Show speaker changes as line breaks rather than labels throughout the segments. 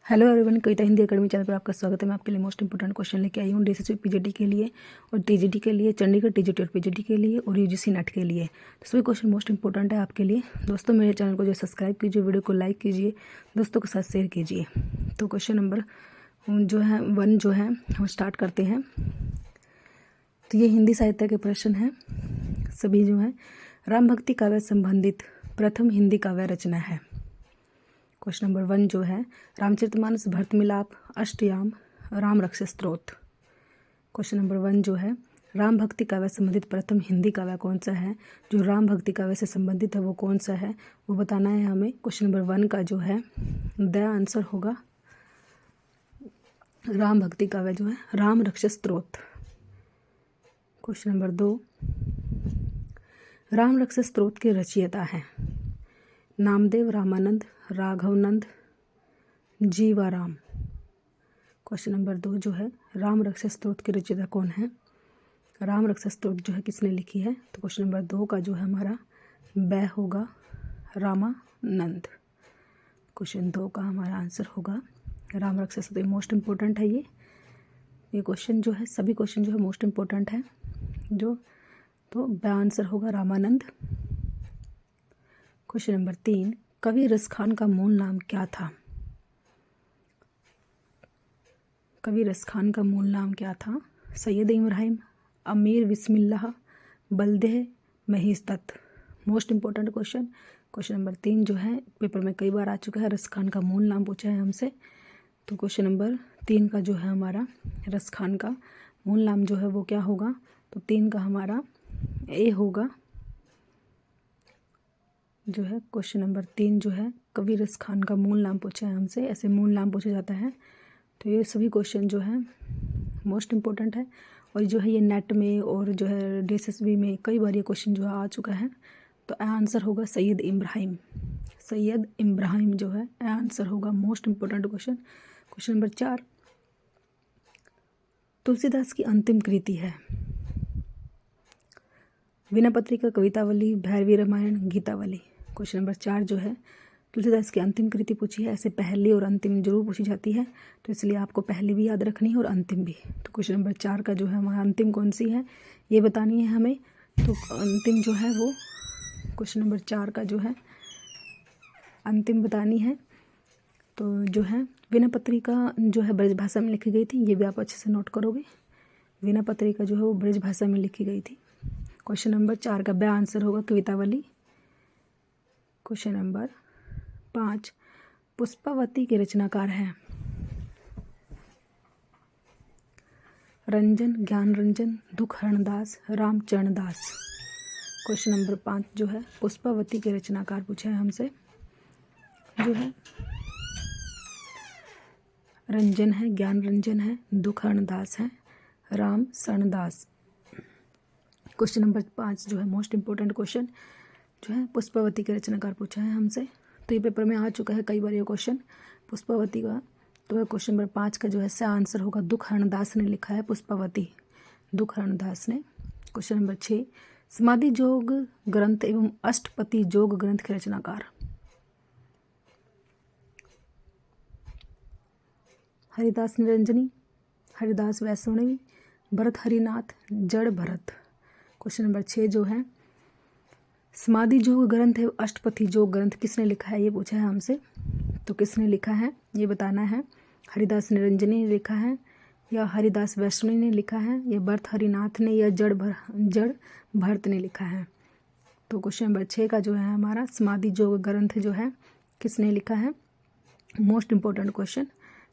Hello everyone, कविता Hindi academy channel पर आपका स्वागत है। मैं आपके लिए मोस्ट इंपोर्टेंट क्वेश्चन लेके आई हूँ डीएसएसबी पीजीटी के लिए और टीजीटी के लिए, चंडीगढ़ टीजीटी और पीजीटी के लिए और यूजीसी नेट के लिए। तो सभी क्वेश्चन मोस्ट इंपोर्टेंट है आपके लिए। दोस्तों मेरे चैनल को जो सब्सक्राइब कीजिए, वीडियो को लाइक कीजिए, दोस्तों के साथ शेयर कीजिए। तो क्वेश्चन नंबर जो है 1 जो है हम स्टार्ट करते हैं। तो ये हिंदी साहित्य के प्रश्न हैं सभी जो है। राम भक्ति काव्य संबंधित प्रथम हिंदी काव्य रचना है। क्वेश्चन नंबर 1 जो है रामचरितमानस, भरत मिलाप, अष्टयाम, राम रक्षा स्तोत्र। क्वेश्चन नंबर 1 जो है राम भक्ति काव्य संबंधित प्रथम हिंदी काव्य कौन सा है। जो राम भक्ति काव्य से संबंधित है वो कौन सा है वो बताना है हमें। क्वेश्चन नंबर 1 का जो है द आंसर होगा राम भक्ति काव्य जो है राम रक्षा स्तोत्र। क्वेश्चन नंबर 2 राम रक्षा स्तोत्र के रचयिता हैं नामदेव, रामानंद, राघवनंद, जीवाराम। क्वेश्चन नंबर 2 जो है राम रक्षा स्तोत्र के रचयिता कौन है। राम रक्षा स्तोत्र जो है किसने लिखी है। तो क्वेश्चन नंबर 2 का जो है हमारा ब होगा रामानंद। क्वेश्चन 2 का हमारा आंसर होगा राम रक्षा स्तोत्र। मोस्ट इम्पोर्टेंट है ये क्वेश्चन जो है, सभी क्वेश्चन जो है मोस्ट इम्पोर्टेंट है जो। तो ब आंसर होगा रामानंद। क्वेश्चन नंबर 3 कवि रस खान का मूल नाम क्या था। कवि रस खान का मूल नाम क्या था। सैयद इब्राहिम, अमीर बिस्मिल्लाह, बलदेह, Mahis Dutt. Most important question. Question number 3 जो है पेपर में कई बार आ चुका है। रस खान का मूल नाम पूछा है हमसे। तो क्वेश्चन नंबर 3 का जो है हमारा रस खान का मूल नाम जो है वो क्या होगा। तो 3 का हमारा ए होगा जो है। क्वेश्चन नंबर 3 जो है कवि रस खान का मूल नाम पूछा है हमसे। ऐसे मूल नाम पूछा जाता है। तो ये सभी क्वेश्चन जो है मोस्ट इम्पोर्टेंट है और जो है ये नेट में और जो है डीएसएसबी में कई बार ये क्वेश्चन जो है आ चुका है। तो आंसर होगा सैयद इब्राहिम। सैयद इब्राहिम जो है आंसर होगा। Most important question. Question number 4 Tulsidas की अंतिम कृति है। वीणा पत्रिका, कवितावली, भैरवी रामायण, गीतावली। क्वेश्चन नंबर 4 जो है तुलसीदास की अंतिम कृति पूछी है। ऐसे पहली और अंतिम जरूर पूछी जाती है, तो इसलिए आपको पहली भी याद रखनी है और अंतिम भी। तो क्वेश्चन नंबर 4 का जो है हमारा अंतिम कौन सी है ये बतानी है हमें। तो अंतिम जो है वो क्वेश्चन नंबर 4 का जो है अंतिम बतानी है। तो जो है वीणा पत्रिका जो है ब्रज भाषा में लिखी गई थी, ये भी आप अच्छे से नोट करोगे। वीणा पत्रिका जो है वो ब्रज भाषा में लिखी गई थी। क्वेश्चन नंबर 4 का ब आंसर होगा कवितावली। क्वेश्चन नंबर 5 पुष्पावती के रचनाकार हैं रंजन, ज्ञान रंजन, दुखहरण दास, रामचरण दास। क्वेश्चन नंबर 5 जो है पुष्पावती के रचनाकार पूछा है हमसे। जो है रंजन है, ज्ञान रंजन है, दुखहरण दास है, रामचरण दास। क्वेश्चन नंबर 5 जो है मोस्ट इंपोर्टेंट क्वेश्चन जो है पुष्पावती के रचनाकार पूछा है हमसे। तो ये पेपर में आ चुका है कई बार ये क्वेश्चन पुष्पावती का। तो क्वेश्चन नंबर 5 का जो है आंसर होगा दुखहरण दास ने लिखा है पुष्पावती, दुखहरण दास ने। क्वेश्चन नंबर 6 समाधि योग ग्रंथ एवं अष्टपति योग ग्रंथ के रचनाकार। हरिदास निरंजनी, हरिदास वैष्णवी, भरत हरिनाथ, जड़ भरत। क्वेश्चन नंबर 6 जो है समाधि योग ग्रंथ एवं अष्टपति योग ग्रंथ किसने लिखा है ये पूछा है हमसे। तो किसने लिखा है ये बताना है। हरिदास निरंजनी ने लिखा है या हरिदास वैष्णवी ने लिखा है या भरत हरिनाथ ने या जड़ भरत ने लिखा है। तो क्वेश्चन नंबर 6 का जो है हमारा समाधि योग ग्रंथ जो है किसने लिखा है। मोस्ट इंपॉर्टेंट क्वेश्चन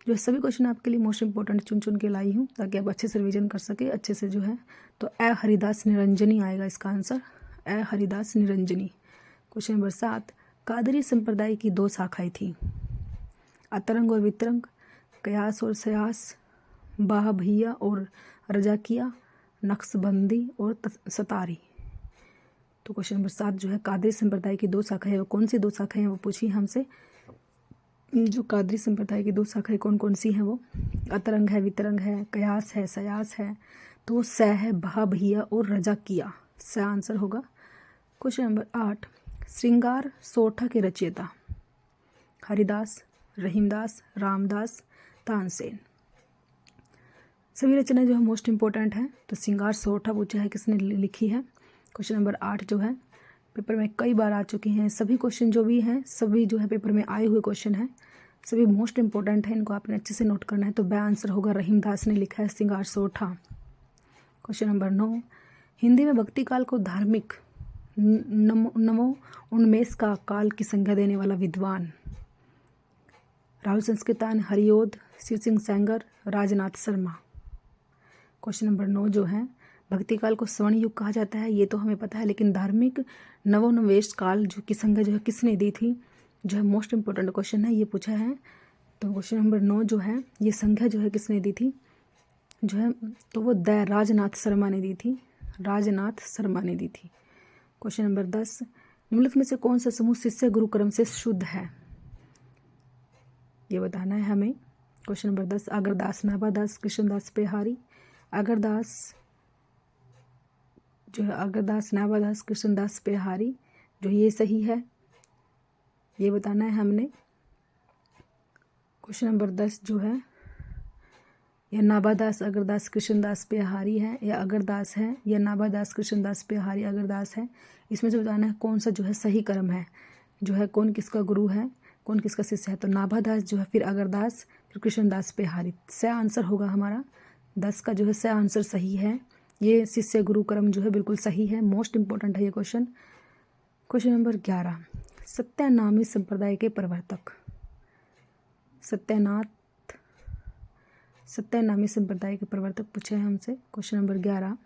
जो सभी क्वेश्चन आपके लिए मोस्ट इंपॉर्टेंट चुन चुन के लाई हूँ ताकि आप अच्छे से रिवीजन कर सके अच्छे से जो है। तो हरिदास निरंजनी आएगा इसका answer, Haridas Niranjani. Question number 7 Qadri संप्रदाय की 2 शाखाएं थी अतरंग और वितरंग, कयास और सयास, बाह भैया और रजाकिया, नक्शबंदी और सतारी। तो क्वेश्चन नंबर 7 जो है कादरी संप्रदाय की 2 शाखाएं है वो कौन सी 2 शाखाएं हैं वो पूछी हमसे। जो कादरी संप्रदाय की 2 शाखाएं कौन कौन सी हैं वो अतरंग है, वितरंग है, कयास है, सयास है। तो स है बाह भैया और रजाकिया, स आंसर होगा। क्वेश्चन नंबर 8 श्रृंगार सोठा के रचयिता हरिदास, रहीमदास, रामदास, तानसेन। सभी रचना जो है मोस्ट इम्पोर्टेंट है। तो श्रृंगार सोरठा पूछा है किसने लिखी है। क्वेश्चन नंबर 8 जो है पेपर में कई बार आ चुके हैं। सभी क्वेश्चन जो भी हैं सभी जो है पेपर में आए हुए क्वेश्चन हैं, सभी मोस्ट इंपॉर्टेंट है, इनको आपने अच्छे से नोट करना है। तो ब आंसर होगा रहीमदास ने लिखा है श्रृंगार सोरठा। क्वेश्चन नंबर 9, हिंदी में भक्ति काल को धार्मिक नवो उन्मेष का काल की संज्ञा देने वाला विद्वान। राहुल संस्कृतान, हरिओद, शिव सिंह सेंगर, राजनाथ शर्मा। क्वेश्चन नंबर 9 जो है भक्ति काल को स्वर्ण युग कहा जाता है, ये तो हमें पता है, लेकिन धार्मिक नवोन्मेष काल जो की संज्ञा जो है किसने दी थी, जो है मोस्ट इंपॉर्टेंट क्वेश्चन है, ये पूछा है। तो क्वेश्चन नंबर 9 जो है ये संज्ञा जो है किसने दी थी, जो है तो वो राजनाथ शर्मा ने दी थी, राजनाथ शर्मा ने दी थी। क्वेश्चन नंबर 10, निम्नलिखित में से कौन सा समूह शिष्य गुरु क्रम से शुद्ध है, ये बताना है हमें। Question number 10, Agardas, Nabhadas, Krishnadas Pehari. अगरदास जो है अगरदास, नाभादास, कृष्णदास पेहारी, जो ये सही है, ये बताना है हमने। क्वेश्चन नंबर 10 जो है या नाभादास, अगरदास, कृष्णदास पेहारी है, या अगरदास है, या नाभादास, कृष्णदास पेहारी, अगरदास है, इसमें से बताना है कौन सा जो है सही क्रम है, जो है कौन किसका गुरु है, कौन किसका शिष्य है। तो नाभादास जो है, फिर अगरदास, फिर कृष्णदास पेहारी। स आंसर होगा हमारा 10 का जो है स आंसर सही है। ये शिष्य गुरु क्रम जो है बिल्कुल सही है, मोस्ट इंपॉर्टेंट है ये क्वेश्चन। क्वेश्चन नंबर 11, सत्यानामी संप्रदाय के प्रवर्तक। सत्यानामी संप्रदाय के प्रवर्तक पूछे हैं हमसे। क्वेश्चन नंबर 11,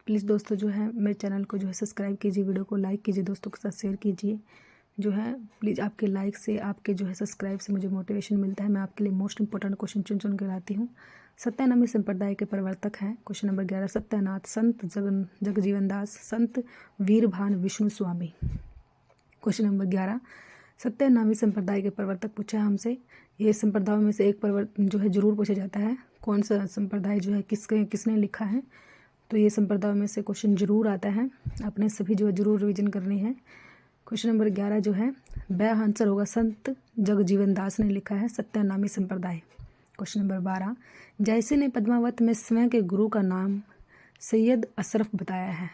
प्लीज़ दोस्तों जो है मेरे चैनल को जो है सब्सक्राइब कीजिए, वीडियो को लाइक कीजिए, दोस्तों के साथ शेयर कीजिए। जो है प्लीज़ आपके लाइक से, आपके जो है सब्सक्राइब से मुझे मोटिवेशन मिलता है। मैं आपके लिए मोस्ट इंपॉर्टेंट क्वेश्चन चुन कर लाती हूँ। सत्यानामी संप्रदाय के प्रवर्तक हैं। क्वेश्चन नंबर 11, सत्यानाथ, संत जगजीवन दास, संत वीरभान विष्णु स्वामी। क्वेश्चन नंबर 11, सत्यानामी संप्रदाय के प्रवर्तक पूछा है हमसे। ये संप्रदायों में से एक जो है जरूर पूछा जाता है, कौन सा संप्रदाय जो है किसने लिखा है। तो ये संप्रदायों में से क्वेश्चन जरूर आता है, अपने सभी जो है जरूर रिवीजन करनी है। क्वेश्चन नंबर 11 जो है ब आंसर होगा, संत जगजीवन दास ने लिखा है सत्यानामी संप्रदाय। क्वेश्चन नंबर 12, जैसे ने पद्मावत में स्वयं के गुरु का नाम सैयद अशरफ बताया है।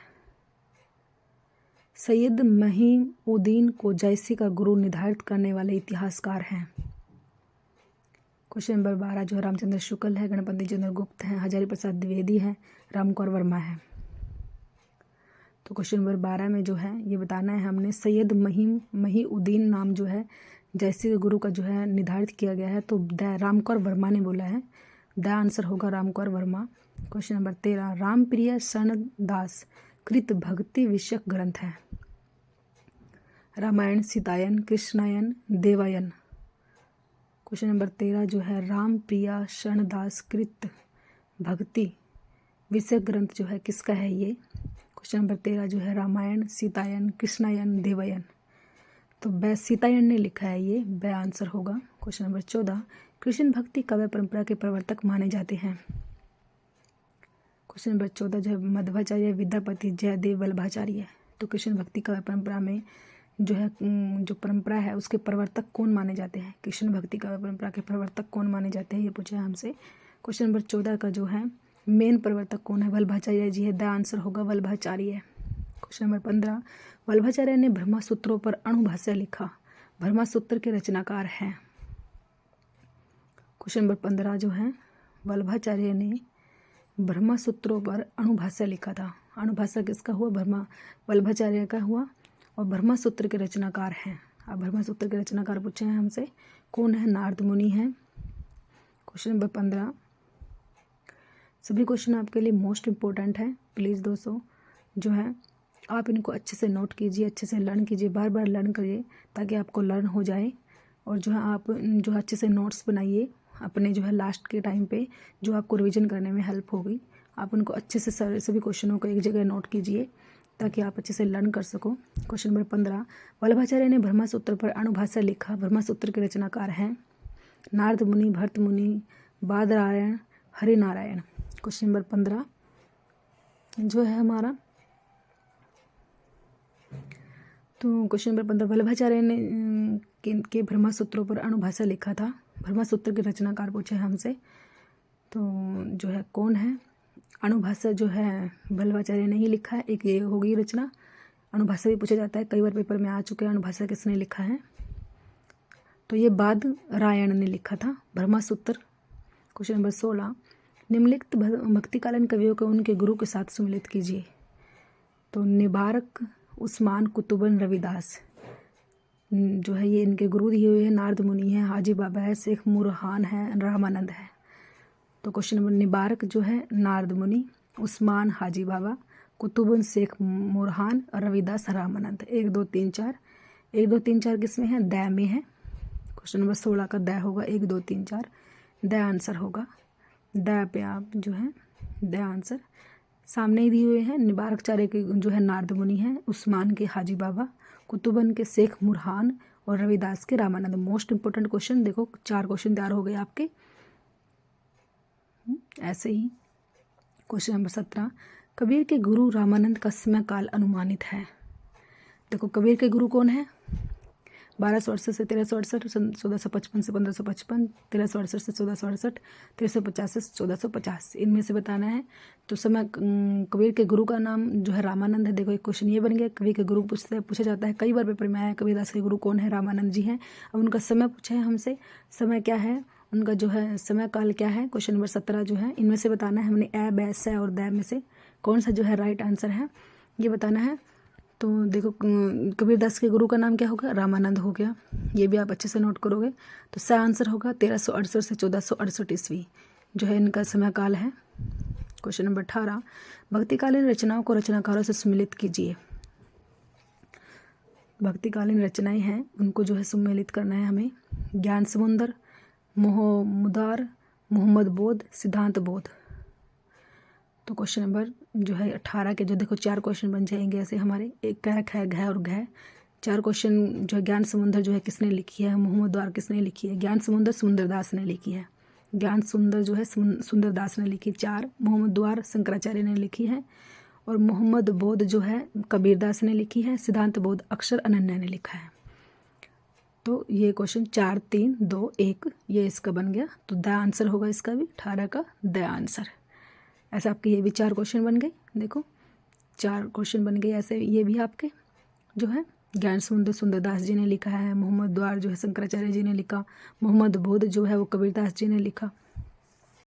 सैयद महीउद्दीन को जैसी का गुरु निर्धारित करने वाले इतिहासकार हैं। क्वेश्चन नंबर 12 जो है रामचंद्र शुक्ल है, गणपति चंद्रगुप्त हैं, हजारी प्रसाद द्विवेदी है, रामकुमार वर्मा है। तो क्वेश्चन नंबर 12 में जो है ये बताना है हमने, सैयद महीउद्दीन नाम जो है जैसे गुरु का जो है निर्धारित किया गया है, तो रामकुमार वर्मा ने बोला है। द आंसर होगा रामकुमार वर्मा। क्वेश्चन नंबर 13, रामप्रिय शरणदास कृत भक्ति विषयक ग्रंथ है। रामायण, सीतायन, कृष्णायन, देवायन। क्वेश्चन नंबर 13 जो है रामप्रिया शरणदास कृत भक्ति विषय ग्रंथ जो है किसका है ये। क्वेश्चन नंबर 13 जो है रामायण, सीतायन, कृष्णायन, देवायन। तो सीतायन ने लिखा है ये, ब आंसर होगा। क्वेश्चन नंबर 14, कृष्ण भक्ति काव्य परंपरा के प्रवर्तक माने जाते हैं। क्वेश्चन नंबर 14 जो है मध्वाचार्य, विद्यापति, जयदेव, वल्लभाचार्य। तो कृष्ण भक्ति काव्य परंपरा में जो है जो परंपरा है उसके प्रवर्तक कौन माने जाते हैं, कृष्ण भक्ति काव्य परंपरा के प्रवर्तक कौन माने जाते हैं, ये पूछा है हमसे। क्वेश्चन नंबर 14 का जो है मेन प्रवर्तक कौन है, वल्लभाचार्य जी है, द आंसर होगा वल्लभाचार्य। क्वेश्चन नंबर 15, वल्लभाचार्य ने ब्रह्मा सूत्रों पर अणुभाष्य लिखा। ब्रह्मा सूत्र के रचनाकार हैं। क्वेश्चन नंबर 15 जो है वल्लभाचार्य ने ब्रह्मा सूत्रों पर अणुभाष्य लिखा था। अणुभाष्य किसका हुआ, वल्लभाचार्य का हुआ, और ब्रह्मा सूत्र के रचनाकार हैं। अब ब्रह्मा सूत्र के रचनाकार पूछे हैं हमसे, कौन है, नारद मुनि हैं। क्वेश्चन नंबर 15, सभी क्वेश्चन आपके लिए मोस्ट इम्पोर्टेंट है। प्लीज़ दोस्तों जो है आप इनको अच्छे से नोट कीजिए, अच्छे से लर्न कीजिए, बार बार लर्न करिए ताकि आपको लर्न हो जाए। और जो है आप जो है अच्छे से नोट्स बनाइए अपने जो है लास्ट के टाइम पे, जो आपको रिवीजन करने में हेल्प होगी। आप उनको अच्छे से सभी क्वेश्चनों को एक जगह नोट कीजिए ताकि आप अच्छे से लर्न कर सको। क्वेश्चन नंबर 15, वल्लभाचार्य ने ब्रह्मा सूत्र पर अणुभाष्य लिखा। ब्रह्मा सूत्र के रचनाकार हैं नारद मुनि, भरत मुनि, बादरायण, हरिनारायण। क्वेश्चन नंबर 15 जो है हमारा तो क्वेश्चन नंबर 15, वल्लभाचार्य ने के ब्रह्मसूत्रों पर अणुभाषा लिखा था। ब्रह्मसूत्र के रचनाकार पूछे हमसे, तो जो है कौन है? अणुभाषा जो है वल्लभाचार्य ने ही लिखा है। एक ये होगी रचना। अणुभाषा भी पूछा जाता है, कई बार पेपर में आ चुके हैं। अणुभाषा किसने लिखा है? तो ये बादरायण ने लिखा था ब्रह्मसूत्र। क्वेश्चन नंबर 16, निम्नलिखित भक्तिकालीन कवियों को उनके गुरु के साथ सम्मिलित कीजिए। तो निबारक, उस्मान, कुतुबन, रविदास जो है ये इनके गुरु दिए हुए हैं। नारद मुनि है, हाजी बाबा है, शेख मुरहान है, रामानंद है। तो क्वेश्चन नंबर निबारक जो है नारद मुनि, उस्मान हाजी बाबा, कुतुबन शेख मुरहान और रविदास रामानंद। 1 2 3 4 1 2 3 4 किस में है? द में है। क्वेश्चन नंबर 16 का द होगा 1 2 3 4, द आंसर होगा। द पे आप जो है द आंसर सामने ही दिए हुए हैं। निबारकचार्य के जो है नारद मुनि हैं, उस्मान के हाजी बाबा, कुतुबन के शेख मुरहान और रविदास के रामानंद। मोस्ट इंपोर्टेंट क्वेश्चन, देखो 4 क्वेश्चन तैयार हो गए आपके। ऐसे ही क्वेश्चन नंबर 17, कबीर के गुरु रामानंद का समय काल अनुमानित है। देखो कबीर के गुरु कौन है? 1268 से 1368, 1455 से 1555, 1368 से 1468, 1350 से 1450, इनमें से बताना है। तो समय कबीर के गुरु का नाम जो है रामानंद है। देखो एक क्वेश्चन ये बन गया, कबीर के गुरु पूछा जाता है, कई बार पेपर में आया। कबीरदास के गुरु कौन है? रामानंद जी हैं। अब उनका समय पूछा है हमसे, समय क्या है उनका जो है समय काल क्या है? क्वेश्चन नंबर 17 जो है इनमें से बताना है। हमने ए, बै, से और दै में से कौन सा जो है राइट आंसर है ये बताना है। तो देखो कबीरदास के गुरु का नाम क्या होगा? रामानंद हो गया। ये भी आप अच्छे से नोट करोगे। तो सा आंसर होगा 1368 से 1468 ईस्वी जो है इनका समय काल है। क्वेश्चन नंबर 18, भक्तिकालीन रचनाओं को रचनाकारों से सम्मिलित कीजिए। भक्तिकालीन रचनाएं हैं उनको जो है सम्मिलित करना है हमें। ज्ञान समुंदर, मोहमुदार, मोहम्मद बोध, सिद्धांत बोध। तो क्वेश्चन नंबर जो है 18 के जो देखो 4 क्वेश्चन बन जाएंगे ऐसे हमारे। एक क, ख, घ और घ। 4 क्वेश्चन जो है ज्ञान समुंदर जो है किसने लिखी है? मोहम्मद द्वार किसने लिखी है? ज्ञान समुंदर सुंदरदास ने लिखी है। ज्ञान सुंदर जो है सुंदरदास ने लिखी। 4 मोहम्मद द्वार शंकराचार्य ने लिखी है। और मोहम्मद बोध जो है कबीरदास ने लिखी है। सिद्धांत बोध अक्षर अनन्या ने लिखा है। तो ये क्वेश्चन 4 3 2 1 ये इसका बन गया। तो द आंसर होगा इसका भी 18 का द आंसर। ऐसा आपके ये भी 4 क्वेश्चन बन गए। देखो 4 क्वेश्चन बन गए ऐसे ये भी आपके जो है। ज्ञान समुंदर सुंदरदास जी ने लिखा है। मोहम्मद द्वार जो है शंकराचार्य जी ने लिखा। मोहम्मद बोध जो है वो कबीरदास जी ने लिखा।